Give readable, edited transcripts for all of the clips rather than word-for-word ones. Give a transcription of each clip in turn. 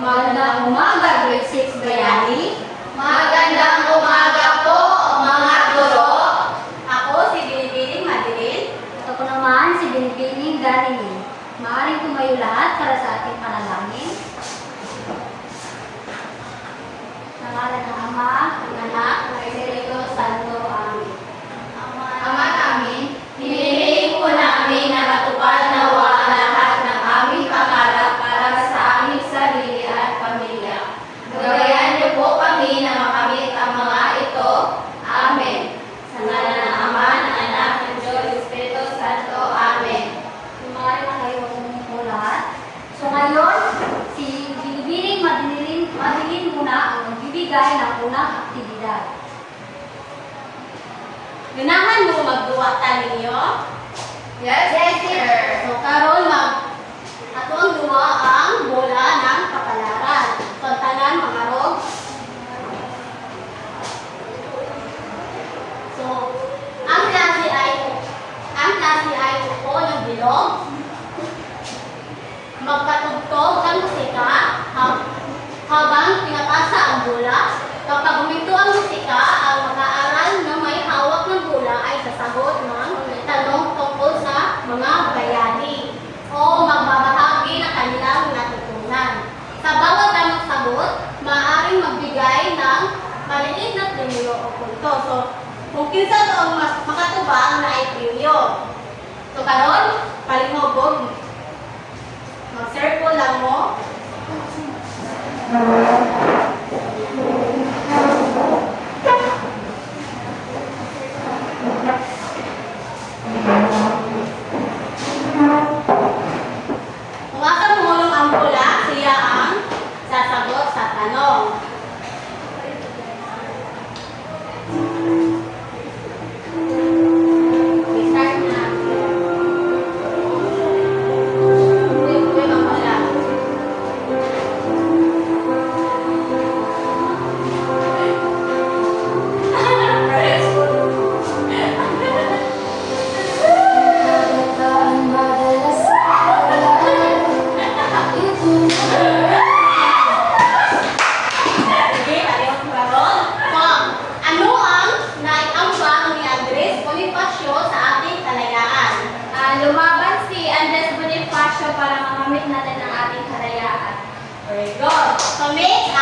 Magandang umaga, grade 6 Bayani. Magandang umaga po, mga guro. Ako si Binibining Madeline. At ako naman si Binibining Ganini. Maaaring tumayo lahat para sa ating panalangin. Sa ngalan ng Ama, ng Anak, ng Espiritu Santo. Amen. Ama namin, hinihiling po namin na matupad nawa ang lahat ng aming pangarap para sa aming sarili at pamilya. Gabayan niyo po kami na makamit ang mga ito. Amen. Sa ngalan ng Ama, ng Anak, ng Diyos, Espiritu Santo. Amen. Maaari na kayo po lahat. So ngayon, si Binibining Madeline muna ang magbibigay ng unang aktibidad. Ganahan mo magduwata ninyo? Yes, sir. So karon atong duwa ang bola ng kapalaran. So tanan mga rog. So ang klase ay upo yung bilog. Magpatugtog ang musika habang pinapasa ang bola. Kapag huminto ang musika, ang mag-aaral na may hawak ng bola ay sasagot ng tanong tungkol sa mga bayani o magbabahagi ng kanilang natutunan. Sa bawat tamang sagot, maaaring magbigay ng maliit na premyo o punto. So, kung kinsa to ang mas makatubang na ay premyo. So, karon palingogog. Mag-circle lang mo. Kung akan humulong ang bola, siya ang sasagot sa tanong. Okay, start na. Uy, ang bola. Sige, ayaw ko karon. So, ano ang naiambang ni Andres Bonifacio sa ating kalayaan? Lumaban si Andres Bonifacio para makamit natin ang ating kalayaan. Very good. So, next,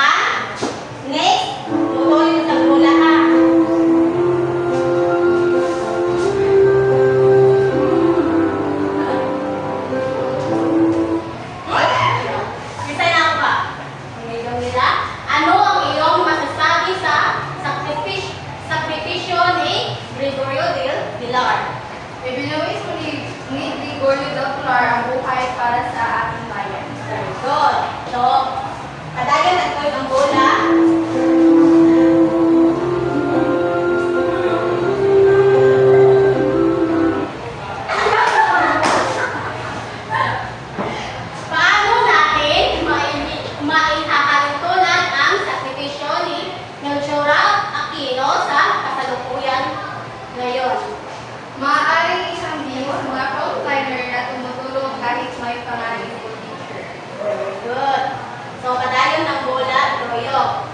tutuloy sa bola ha. Kisay na ako ba? Ngayon nila, ano ang iyong masasabi sa sakripisyo ni Gregorio del Pilar? Ibinuwis ko ni Gregorio del Pilar ang buhay para sa ating bayan. Very good. So, kadagan nagtuloy ang bola. Paano natin maihahalintulad ang sakripisyo ni Melchor Aquino sa kasalukuyan ngayon? Maaaring isang views, mga outsider na tumutulong kahit may pangalan po teacher. Very good. So, kadayon ng bola, Royo.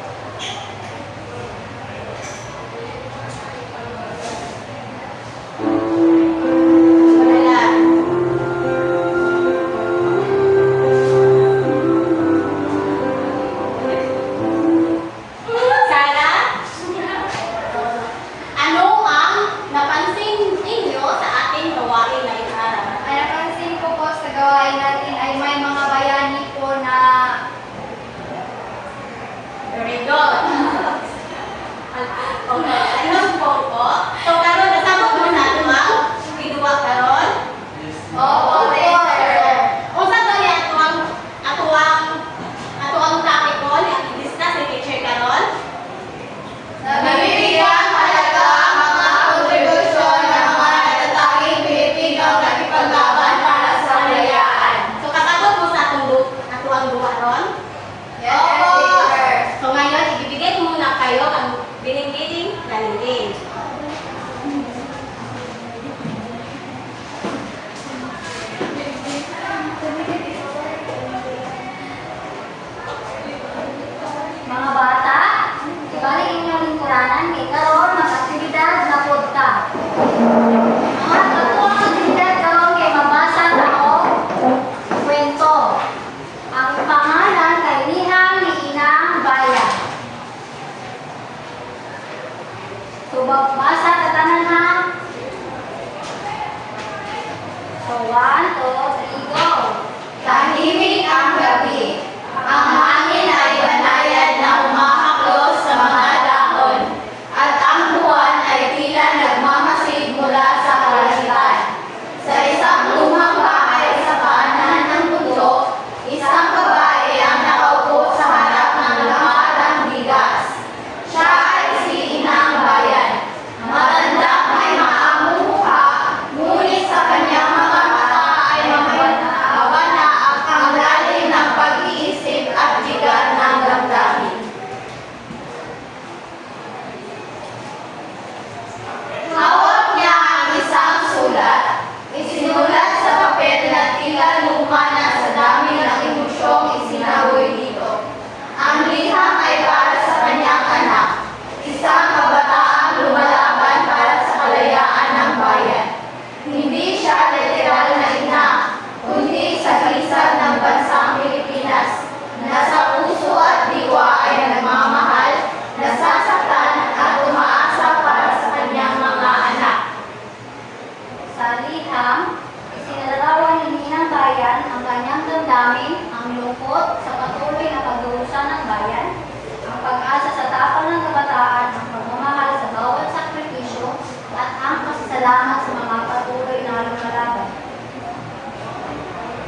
salamat sa mga patuloy na lumalaban.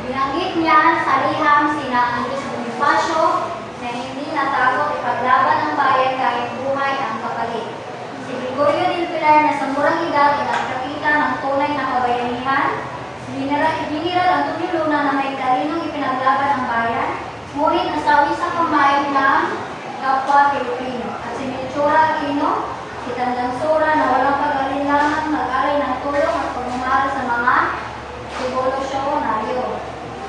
Binanggit niya sa liham sina Andres Bonifacio na hindi natakot ipaglaban ang bayan kahit buhay ang kapalit. Si Gregorio del Pilar na sa murang edad ay nagpakita ng tunay na kabayanihan. Si General Antonio Luna na may talinong ipinaglaban ang bayan, ngunit nasawi sa kamay ng kapwa Pilipino. At si Melchora Aquino, si Tandang Sora na walang pag-alinlangan mag-alay ng tulong at pagmamahal sa mga revolusyonaryo.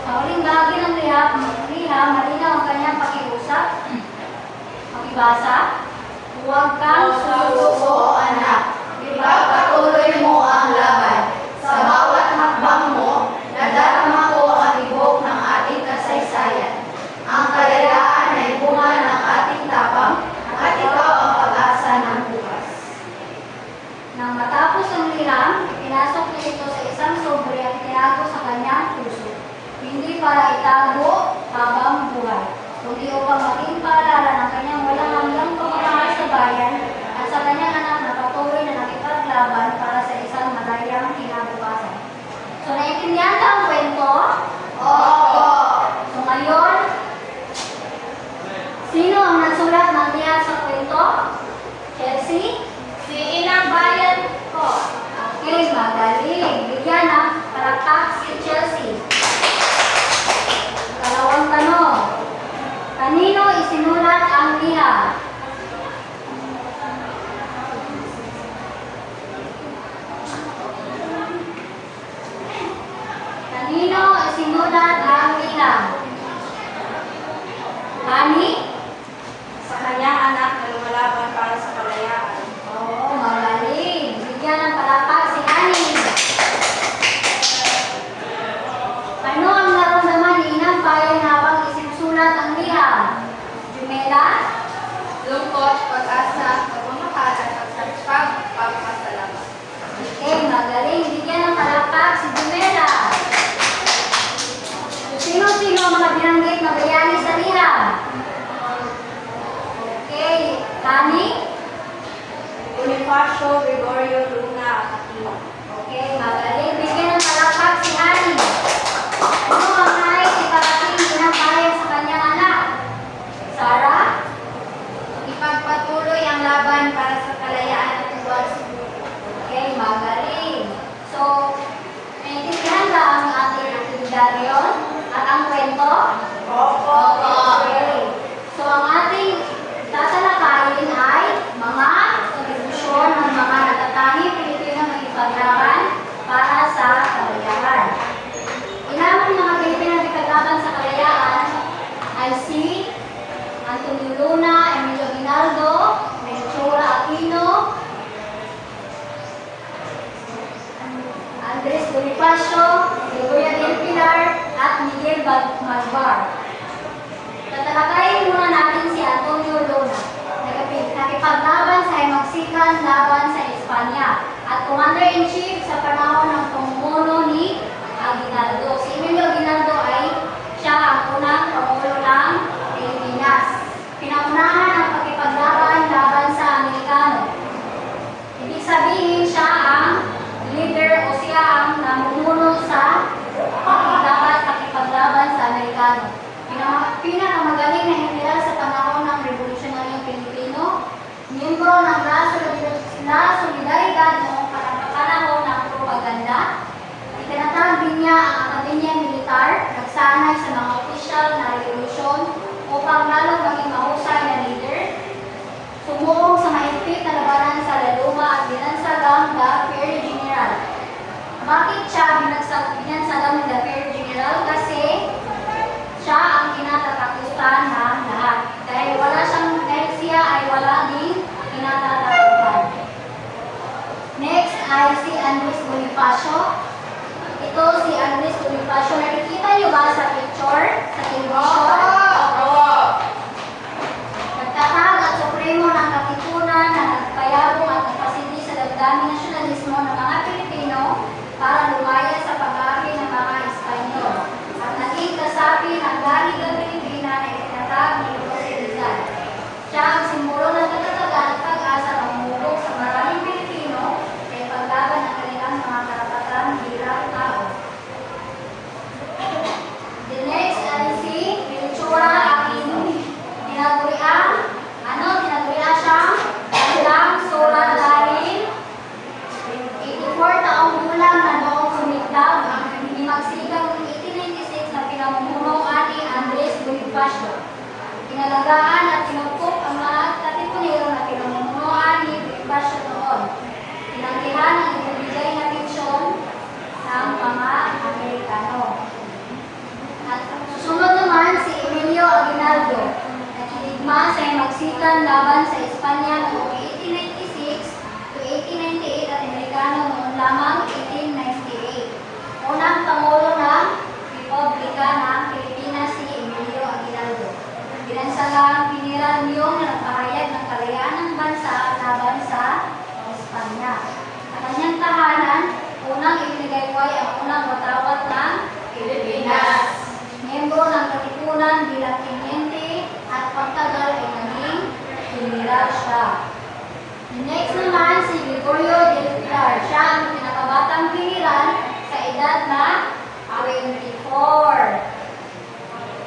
Sa huling bahagi ng liham, malinaw ang kanyang pakiusap, pakibasa, huwag kang susuko, anak. Ipagpatuloy mo ang laban. Sa bawat hakbang mo, nadarama ko ang ibok ng ating kasaysayan. Ang kalayaan ay bunga ng ating tapang at ikaw ang pag-asa ng bukas. Nang matapos ang liham, pinasok niya ito sa isang sobre at tinago sa kanyang puso. Hindi para itago habang buhay, kundi upang maging paalala ng kanyang walang hanggang pagmamahal sa bayan at sa kanyang anak na patuloy na nakipaglaban para sa isang madayang kinabukasan. So, naiintindihan ka ang kwento? Opo! So, ngayon, sino ang nagsulat ng tiyak sa kwento? Chelsea? Si Inang Bayan ko. Okay, magaling. Bigyan ng palakpak si Chelsea. Dalawang tanong. Kanino isinulat ang liham? Kanino isinulat ang liham? Hani? Sa kanyang anak na lumalaban para sa kalayaan. Oo, magaling. Bigyan ng palakpak si Hani. Ano ang naramdaman ni Inang Bayan habang isinusulat ang liham? Jumela? Lungkot, pag-asa, pagmamahal at pagpapasalamat. Okay, magaling. Bigyan ng palakpak si Jumela. Sino-sino ang mga binanggit na bayani sa liham? Okay, Tani? Bonifacio Gregorio Luna Aquino. Okay, magaling. Bigyan ng palakpak si Hani. Ano ang nais iparating ni Inang Bayan sa kanyang anak? Sarah? Ipagpatuloy ang laban para sa kalayaan at buwan sa mundo. Okay, magaling. So, naiintindihan ba ang ating aktibidad ngayon? At ang kwento? Opo! Okay. So, ang ating tatalakayin ay mga solusyon ng mga natatanging Pilipino na ipaglaban para sa kalayaan. Ilang mga Pilipino na ipaglaban sa kalayaan ay si Antonio Luna, Emilio Aguinaldo, Melchora Aquino, Andres Bonifacio, Gregorio del Pilar, at Miguel Malvar. Tatalakayin muna natin si Antonio Luna. Nakipaglaban sa Himagsikan laban sa Espanya at Commander-in-Chief sa panahon ng pamumuno ni Aguinaldo. Si Emilio Aguinaldo ay siya ang unang pangulo ng Pilipinas. Pinaunahan ang pakipaglaban laban sa Amerikano. Ibig sabihin siya ang leader o siya ang namumuno sa pakipaglaban sa Amerikano. Pinakamagaling na general sa panahon ng Revolutionaryong Pilipino, miyembro ng La Solidaridad noong panahon ng propaganda. Itinatag din niya ang Akademya Militar, nagsanay sa mga opisyal na revolusyon upang lalong maging mahusay na leader. Sumuong sa mahigpit na labanan sa Laluma at binansagang Dapier General. Bakit siya binansagang Dapier General? Kasi siya ang kinatatakutan ng lahat. Dahil siya ay wala din kinatatakutan. Next ay si Andres Bonifacio. Ito si Andres Bonifacio. Nakikita niyo ba sa picture? Sa television? Nagtatag at supremo ng katipunan na nagpayabong at nagpasindi sa damdaming nasyonalismo ng mga Pilipino para lumaya sa pag-aari ng mga Espanyol. At naging kasapi ng Liga Pilipina na itinatag ni Jose Rizal. Siya ang simbolo ng katatagan at pag-asa ng mumulong sa maraming Pilipino sa ipaglaban ng kanilang pangulang na noong sumikdam ang magsigang 1896 na pinamumuno ani Andres Bonifacio. Pinalagaan at tinupok ang mga katipunero na pinamumunuan ni Bonifacio noon. Tinanggihan ang ibibigay na pensyon ng mga Amerikano. At susunod naman si Emilio Aguinaldo. Nakiligma sa magsikan laban sa Espanya noong 1896 to 1898 at Amerikano noon lamang 1898. Unang Pangulo ng Republika ng Pilipinas si Emilio Aguinaldo. Binansagang piniral niyong na nagpahayag ng kalayaan ng bansa laban sa Espanya. Sa kanyang tahanan, unang ibinigay-way ang unang watawat ng Pilipinas. Miyembro ng Katipunan bilang tenyente at pagtagal ay naging general siya. Next naman si Gregorio del Pilar. Siya ang pinakabatang general sa edad na 24.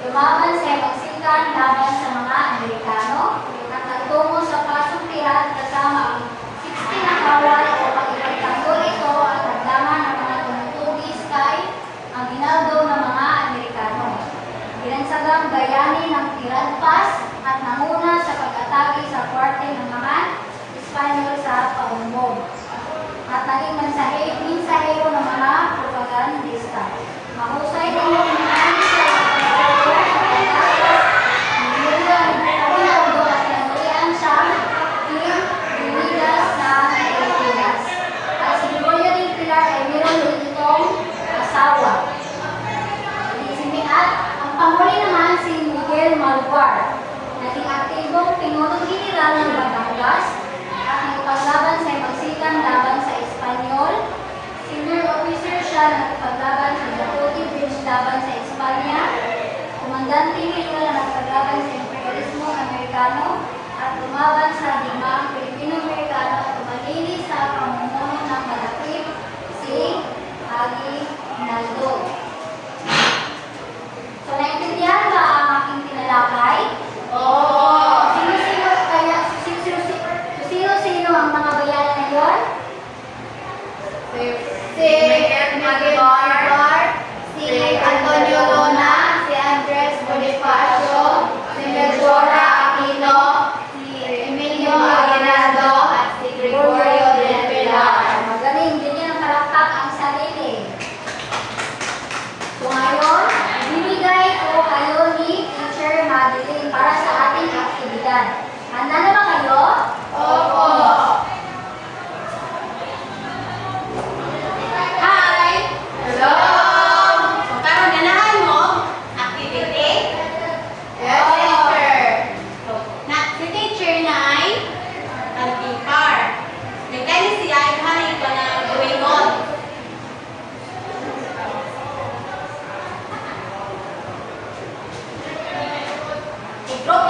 Lumaban sa magsikan laban sa mga Amerikano at nagtungo sa pasuntihan kasama ang 60 na kawal upang ipagtanggol ito at nagdaman ng mga tumutugis kay ang ginaldo ng mga Amerikano. Binansagang bayani ng Tiradpas at nanguna sa pag-atake sa kwarte ng mga Espanyol sa paumbog. At naging mensahero ng mga propagandista. Mahusay din yung minani sa Aguinaldo at tinagurian siyang King Leonidas ng Pilipinas. At si Gregorio del Pilar ay meron din itong asawa. At ang panghuli naman si Miguel Malvar. Naging aktibong pinunong general ng Batangas at nagpaglaban sa magsikan laban sa Espanyol. Senior officer siya na nagpaglaban sa Jacote Bridge laban sa Espanya. Komandante general na nagpaglaban sa imperialismo Amerikano at lumaban sa digmaang Pilipino-Amerikano at tumanili sa pamumuno ng malakip si Aguinaldo. So, naintindihan ba ang aking tinalakay? Oo. Sino ang mga bayanan na yun? Si Maguilar, si Antonio Luna, si Andres Bonifacio, si Medjora Aquino, si Emilio Aguinaldo, at si Gregorio del Pilar. Magaling, ganyan ang karaktak ang sarili. So ngayon, binigay ko kayo ni Teacher Madeline para sa ating aktibidad. Handa na ba kayo? Opo. Hi! Hello! Kung karon ganahan mo, activity? Yes, teacher. Na, si teacher na ay nagpipar. Nagkani siya ay hari ka na gawingon. I-group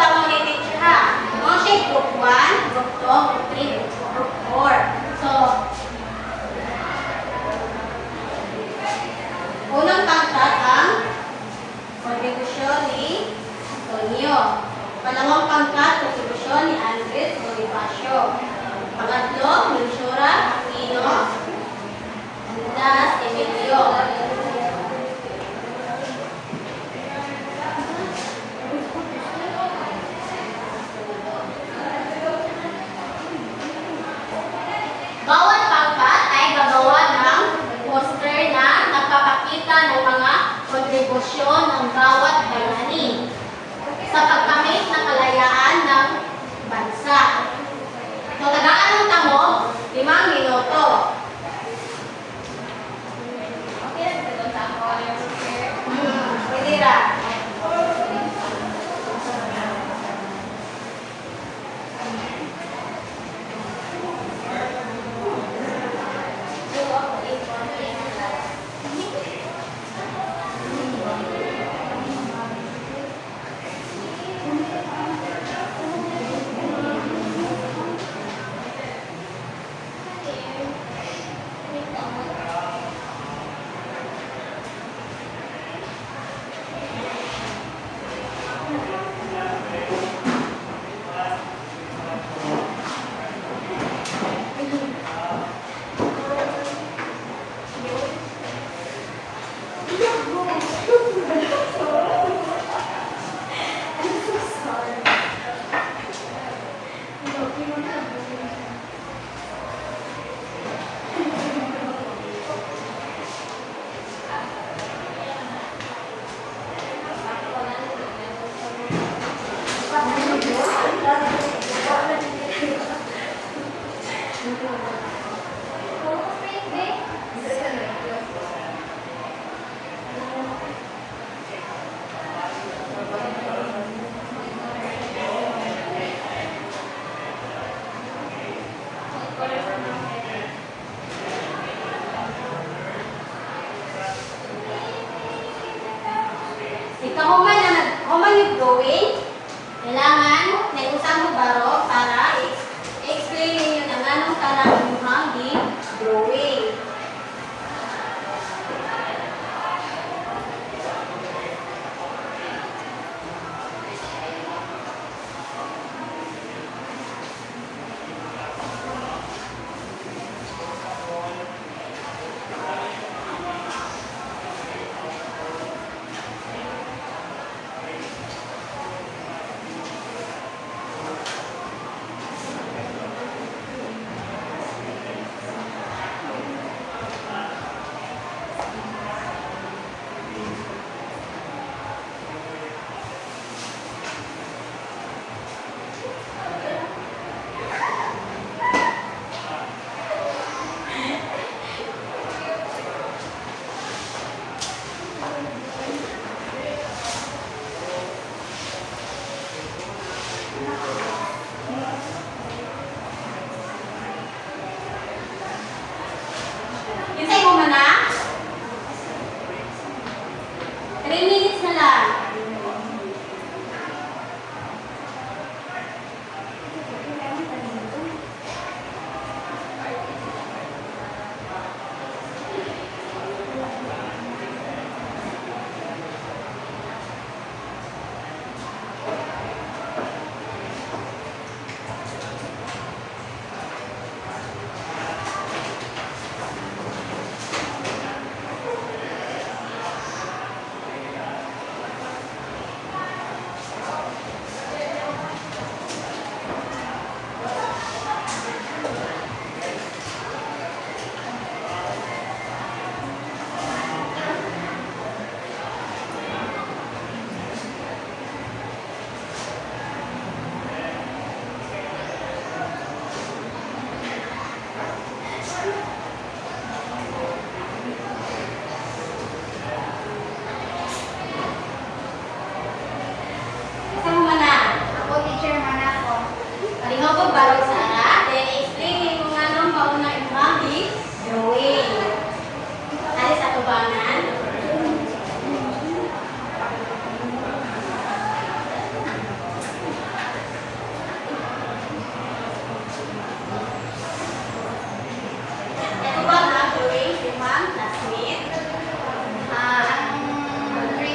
human yung drawing, kailangan may usang mo baro para i-explain ninyo ng anong tanang inyong drawing. Hintay mo man na. 3 minutes na lang. Hintay mo man na. Ako, teacher, man ako. Palingaw ko baro Sara. Then explain mo nga nung pauna inyong drawing. Alis sa tubangan. Ito ba na drawing si ma'am, classmate? Ang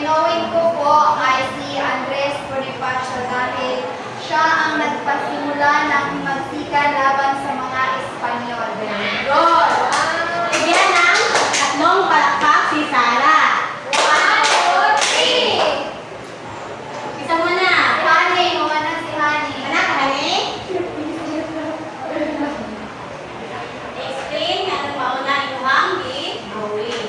drawing ko po ay si Andres Bonifacio dahil siya ang nagpasimula ng magsikan laban sa mga Espanyol. Good. Bigyan ng tatlong palakpak si Sara. 1, 2, 3! Isa mo na. Si Honey, mga na si Honey. Anak, Hani? Explain nga nung pauna inyong drawing.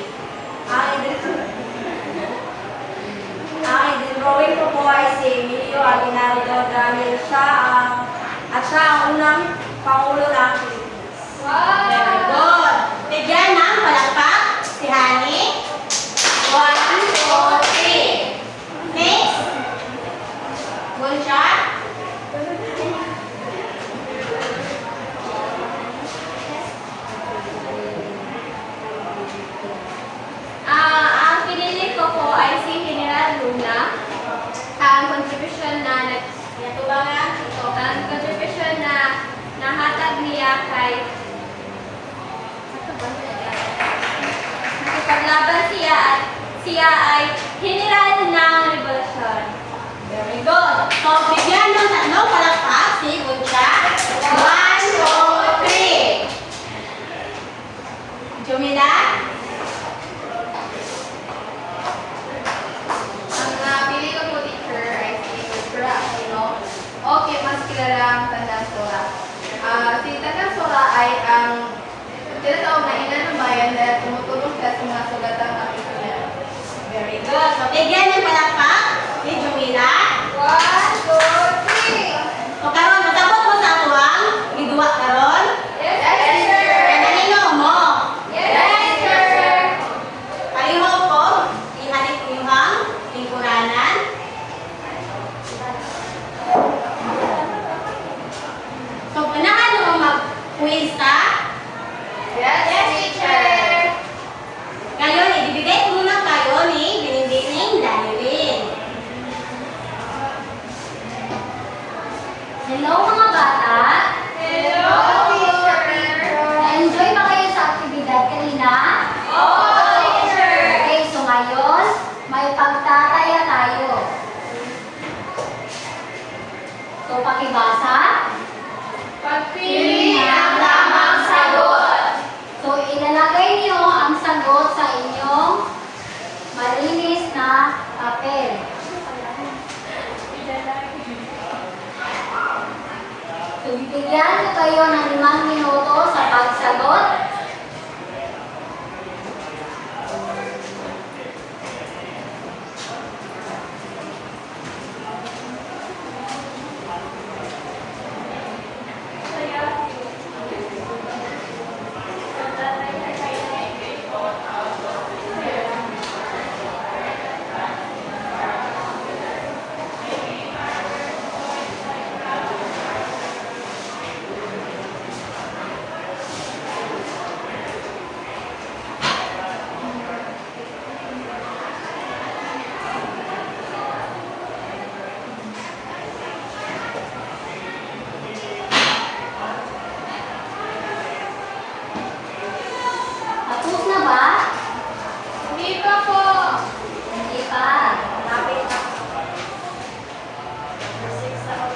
Ang drawing ko po ay si Emilio Aguinaldo dahil siya ang unang Pangulo ng Pilipinas. Very good. Bigyan ng palakpak si Hani. 1, 2, 3. Next. Good shot. Ang pinili ko po ay si General Luna. Ang contribution na Yatubangan. Ito. ang contribution na nahatag niya kay nakipaglaban siya ay General ng Revolusyon. Very good. So, bigyan ng tatlong palakpak si Guncha. 1, 2, 3. Jumila. Ang pili ko po teacher ay si Sura Aquino. Okay, mas kilala ang Tandang Sura. Si Tandang Sura ay ang tinatawag na ina ng bayan dahil tumutulong siya sa mga sugatang kapitulan. Very good. So, bigyan ng palakpak si Jumila. 1, 2, 3! O karon, natabot mo sa atuang giduwa karon. Yes, sir! Kanino mo? Yes, sagot sa inyong malinis na papel. So, bibigyan ko kayo ng 5 minuto sa pagsagot. Tapos na ba? Hindi pa po. Hindi pa. Lapit na. 6 na ako.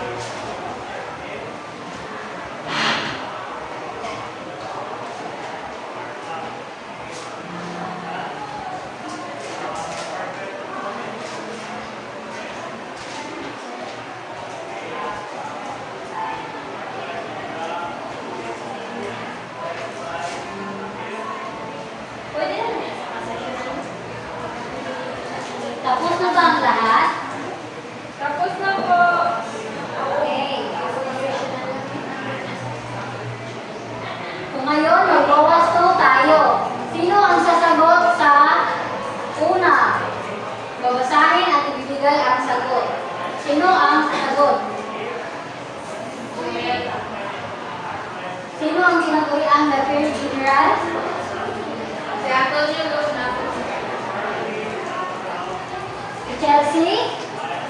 Pwede na niya sa kasayunan. Tapos na ba ang lahat? Tapos na po. Okay. So ngayon, magbawas to tayo. Sino ang sasagot sa una? Babasahin at ibibigay ang sagot. Sino ang sasagot? Sino ang tinaguriang na First General? Si Antonio Luna. Si Chelsea?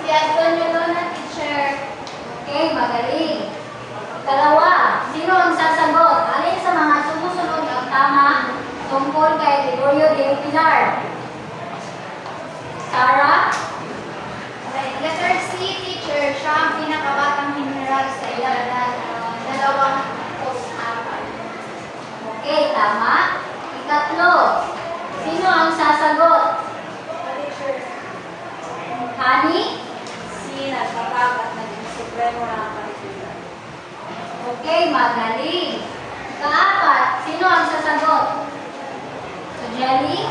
Si Antonio Luna, teacher. Okay, magaling. Ikalawa, sino ang sasagot? Alin sa mga sumusunod ang tama tungkol kay Gregorio de Pilar? Sarah? Letter C, teacher. Siya ang pinakabatang general sa ilalan. Dalawang post-apat. Okay, tama. Ikatlo, sino ang sasagot? Teacher. Honey? Si nagpapagat naging supremo na kapatiran. Okay, magaling. Ikaapat, sino ang sasagot? So, Jelly?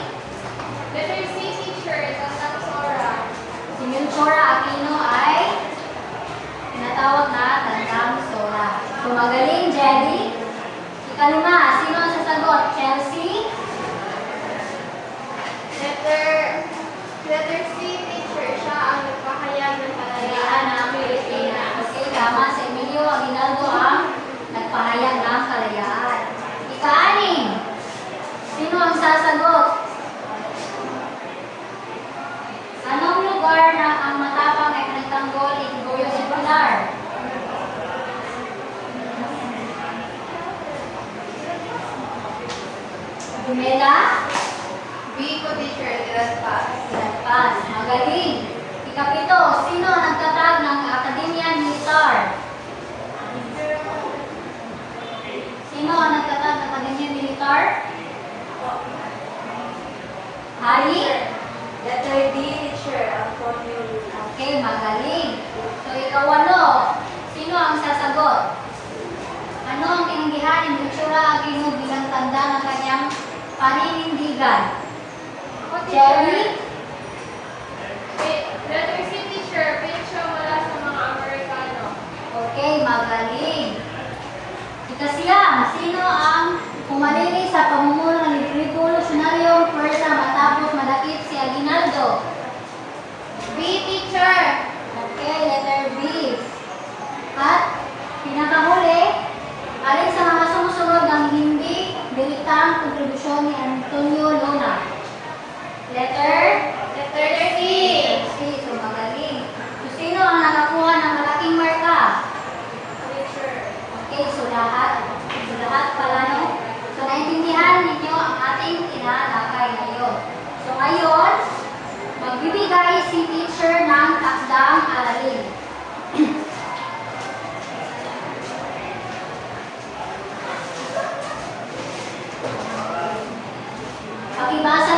Letter C, teacher. Tandang Sora. Si Melchora Aquino ay tinatawag na Tandang Sora. So, magaling, Jelly. Ikalima, sino ang sasagot? Chelsea? Letter C, teacher. Siya ang nagpahayag ng kalayaan ng Pilipinas. Okay, tama. Si Emilio Aguinaldo ang nagpahayag ng kalayaan. Ika-anim, sino ang sasagot? Anong lugar na ang matapang ay pinagtanggol ni Gregorio de Pilar? Dumela? B ko, teacher. Diraspas. Pas. Magaling. Ikapito, sino ang nagtatag ng Akademya Militar? Sino ang nagtatag ng Akademya Militar? Hari? Letter D, teacher. Antonio Luna. Okay, magaling. So, ikawalo, sino ang sasagot? Ano ang tinanggihan ni Melchora Aquino bilang tanda ng kanyang paninindigan? Jerry? Letter C, teacher. Pincho mula sa mga Amerikano. Okay, magaling. Ikasiyam, sino ang pumalili sa pamumuno ng revolusyonaryong pwersa matapos madakip si Aguinaldo? B, teacher. Okay, letter B. At pinakahuli, alin sa mga sumusunod ng hindi direktang kontribusyon ni Antonio Luna? Letter Letter D. C. So, magaling. So, sino ang nakakuha ng malaking marka? Teacher. Okay, so lahat pala, no? So, naintindihan ninyo Pakibasa